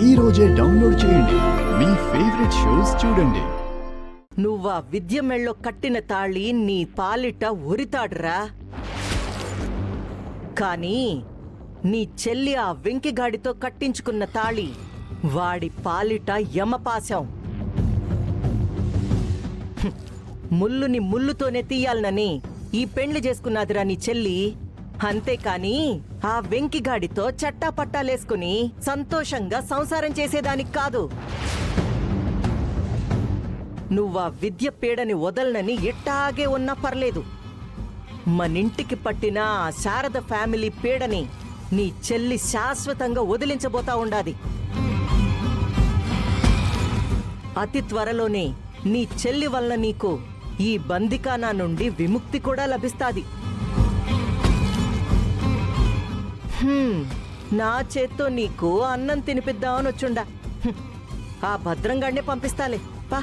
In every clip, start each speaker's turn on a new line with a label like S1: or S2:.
S1: ఈ రోజే డౌన్లోడ్ చేయండి. మీ ఫేవరెట్ షోస్ చూడండి.
S2: నువ్వా విద్య మెళ్ళో కట్టిన తాళి నీ పాలిట ఉరితాడురా. కానీ నీ చెల్లి ఆ వెంకిగాడితో కట్టించుకున్న తాళి వాడి పాలిట యమపాశం. ముల్లుని ముల్లుతోనే తీయాలనని ఈ పెండ్లి చేసుకున్నదిరా నీ చెల్లి. అంతేకాని ఆ వెంకిగాడితో చట్టాపట్టాలేసుకుని సంతోషంగా సంసారం చేసేదానికి కాదు. నువ్వా విద్య పీడని వదలనని ఎట్టాగే ఉన్నా పర్లేదు. మనింటికి పట్టిన ఆ శారద ఫ్యామిలీ పీడని నీ చెల్లి శాశ్వతంగా వదిలించబోతా ఉండాది. అతి త్వరలోనే నీ చెల్లి వలన నీకు ఈ బందికానా నుండి విముక్తి కూడా లభిస్తాది. నా చేత్తో నీకు అన్నం తినిపిద్దామని వచ్చుండా. ఆ భద్రంగానే పంపిస్తాలే పా.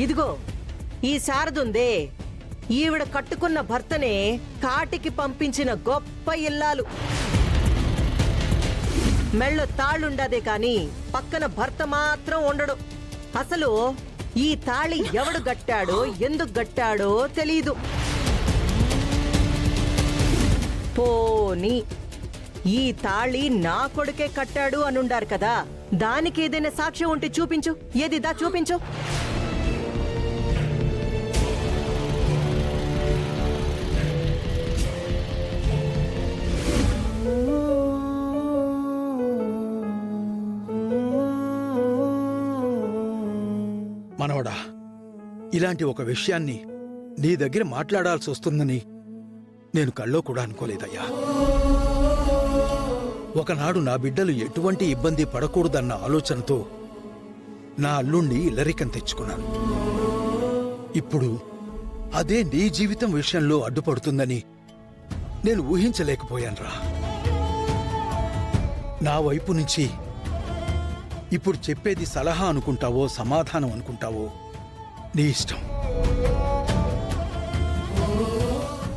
S2: ఇదిగో ఈ శారదుందే, ఈవిడ కట్టుకున్న భర్తనే కాటికి పంపించిన గొప్ప ఇల్లాలు. మెళ్ళో తాళ్ళుండదే కాని పక్కన భర్త మాత్రం ఉండడు. అసలు ఈ తాళి ఎవడు గట్టాడో ఎందుకు గట్టాడో తెలీదు. పోనీ ఈ తాళి నా కొడుకే కట్టాడు అనుండారు కదా, దానికి ఏదైనా సాక్ష్యం ఉంటే చూపించు. ఏదిదా చూపించు.
S3: మనవడా, ఇలాంటి ఒక విషయాన్ని నీ దగ్గర మాట్లాడాల్సి వస్తుందని నేను కల్లో కూడా అనుకోలేదయ్యా. ఒకనాడు నా బిడ్డలు ఎటువంటి ఇబ్బంది పడకూడదన్న ఆలోచనతో నా అల్లుణ్ణి ఇల్లరికం తెచ్చుకున్నాను. ఇప్పుడు అదే నీ జీవితం విషయంలో అడ్డుపడుతుందని నేను ఊహించలేకపోయానురా. నా వైపు నుంచి ఇప్పుడు చెప్పేది సలహా అనుకుంటావో సమాధానం అనుకుంటావో నీ ఇష్టం.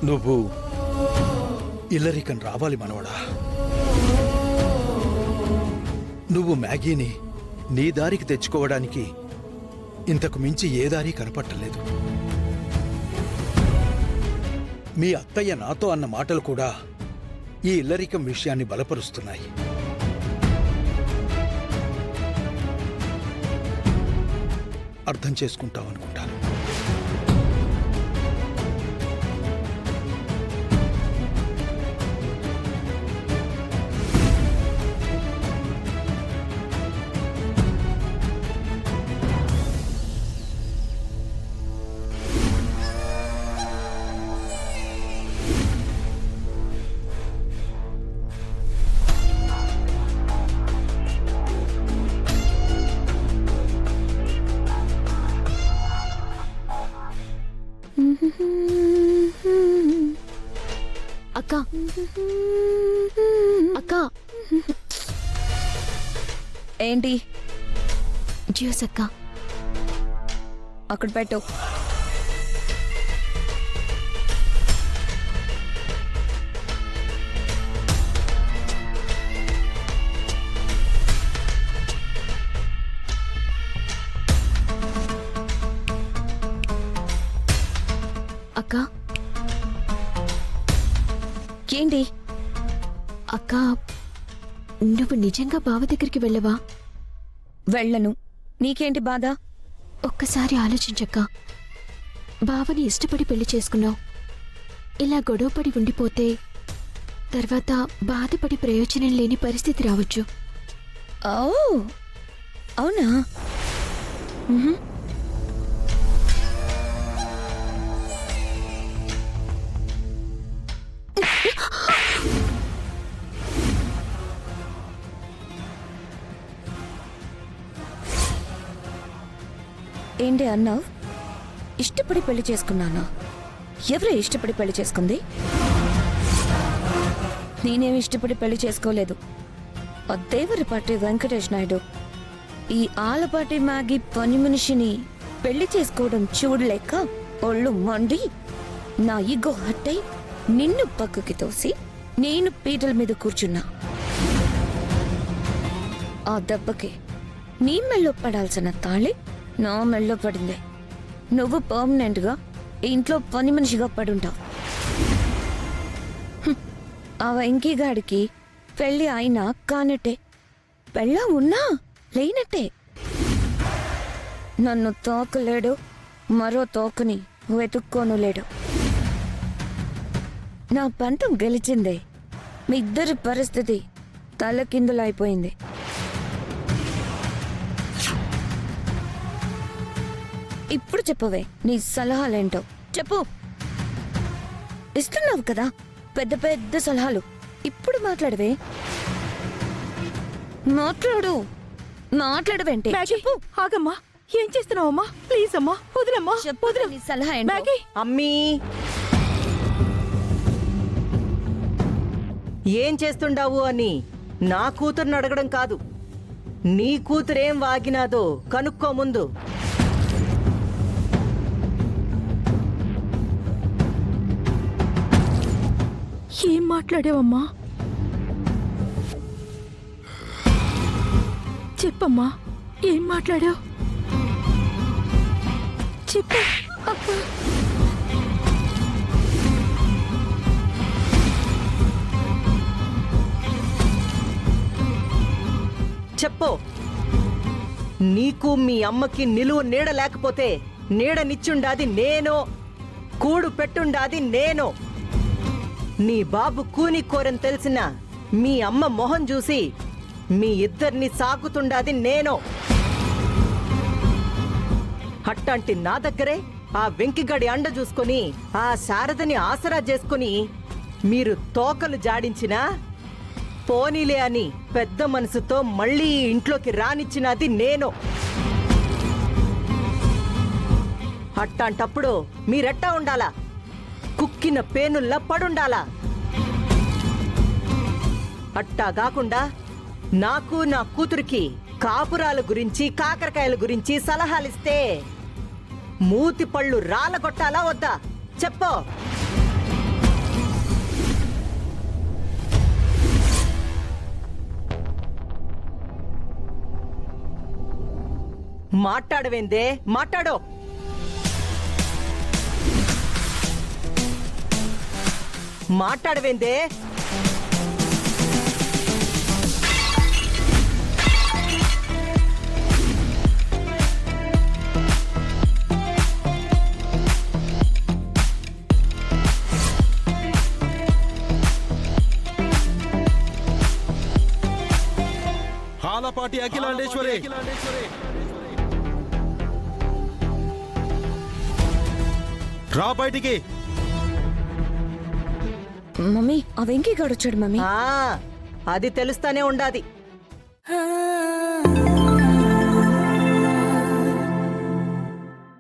S3: నువ్వు ఇల్లరికం రావాలి మనవడా. నువ్వు మ్యాగీని నీ దారికి తెచ్చుకోవడానికి ఇంతకు మించి ఏ దారి కనపట్టలేదు. మీ అత్తయ్య నాతో అన్న మాటలు కూడా ఈ ఇల్లరికం విషయాన్ని బలపరుస్తున్నాయి. అర్థం చేసుకుంటావనుకుంటాను.
S4: అక్క అక్క
S5: ఏంటి?
S4: జ్యూస్ అక్క.
S5: అక్కడ పెట్టు.
S4: అక్క
S5: ఏంటి?
S4: అక్క, నువ్వు నిజంగా బావ దగ్గరికి వెళ్ళవా?
S5: వెళ్ళను. నీకేంటి బాధ?
S4: ఒక్కసారి ఆలోచించక్క. బావని ఇష్టపడి పెళ్లి చేసుకున్నావు. ఇలా గొడవపడి ఉండిపోతే తర్వాత బాధపడి ప్రయోజనం లేని పరిస్థితి రావచ్చు.
S5: అవునా? ఏంటి అన్నావు? ఇష్టపడి పెళ్లి చేసుకున్నానా? ఎవరు ఇష్టపడి పెళ్లి చేసుకుంది? నేనేమి ఇష్టపడి పెళ్లి చేసుకోలేదు. ఆ దేవరపాటి వెంకటేష్ నాయుడు ఈ ఆలపాటి మ్యాగీ పని మనిషిని పెళ్లి చేసుకోవడం చూడలేక ఒళ్ళు మండి నా ఈగో హట్టై నిన్ను పక్కకి తోసి నేను పీటల మీద కూర్చున్నా. ఆ దెబ్బకి నీ మెల్లో పడాల్సిన తాళి నా మెల్లో పడింది. నువ్వు పర్మనెంట్ గా ఇంట్లో పని మనిషిగా పడుంటావు. ఆ వెంకీగాడికి పెళ్లి అయినా కానట్టే, పెళ్ళ ఉన్నా లేనట్టే. నన్ను తోకలేడు, మరో తోకని వెతుక్కోను లేడు. నా పంతం గెలిచిందే. మీ ఇద్దరి పరిస్థితి తలకిందులైపోయింది. ఇప్పుడు చెప్పవే నీ సలహాలేంటో చెప్పు. ఇస్తున్నావు కదా పెద్ద పెద్ద సలహాలు, ఇప్పుడు మాట్లాడవే. మాట్లాడవేంటి? చెప్పు.
S6: ఆగమ్మా, ఏం చేస్తున్నావమ్మా? ప్లీజ్ అమ్మా, వదిలమ్మా.
S5: చెప్పు నీ సలహా ఏంటో.
S6: మ్యాగీ,
S2: అమ్మీ, ఏం చేస్తుండావు అని నా కూతుర్ని అడగడం కాదు, నీ కూతురేం వాగినాదో కనుక్కో ముందు.
S6: ఏం మాట్లాడావమ్మా? చెప్పమ్మా, ఏం మాట్లాడావు? చెప్పు. అబ్బా,
S2: చెప్పు. నీకు మీ అమ్మకి నిలువు నీడ లేకపోతే నీడనిచ్చుండాది నేను, కూడు పెట్టుండాది నేను. నీ బాబు కూని కోరని తెలిసిన మీ అమ్మ మొహం చూసి మీ ఇద్దరిని సాకుతుండాది నేను. అట్టాంటి నా దగ్గరే ఆ వెంకిగడి అండ చూసుకొని ఆ శారదని ఆసరా చేసుకుని మీరు తోకలు జాడించినా పోనీలే అని పెద్ద మనసుతో మళ్ళీ ఈ ఇంట్లోకి రానిచ్చినది నేను. అట్టాంటప్పుడు మీరెట్టా ఉండాలా? కుక్కిన పేనుల్లా పడుండాలా? అట్టా కాకుండా నాకు నా కూతురికి కాపురాల గురించి కాకరకాయల గురించి సలహాలిస్తే మూతి పళ్ళు రాలగొట్టాలా వద్దా చెప్పు. మాట్లాడవేందే? మాట్లాడో. మాట్లాడవేందే?
S7: ఆలపాటి అఖిలాండేశ్వరి, రా బయటికి.
S5: మమ్మీ, ఆ వెంకీగాడు వచ్చాడు మమ్మీ.
S2: అది తెలుస్తానే ఉండాది.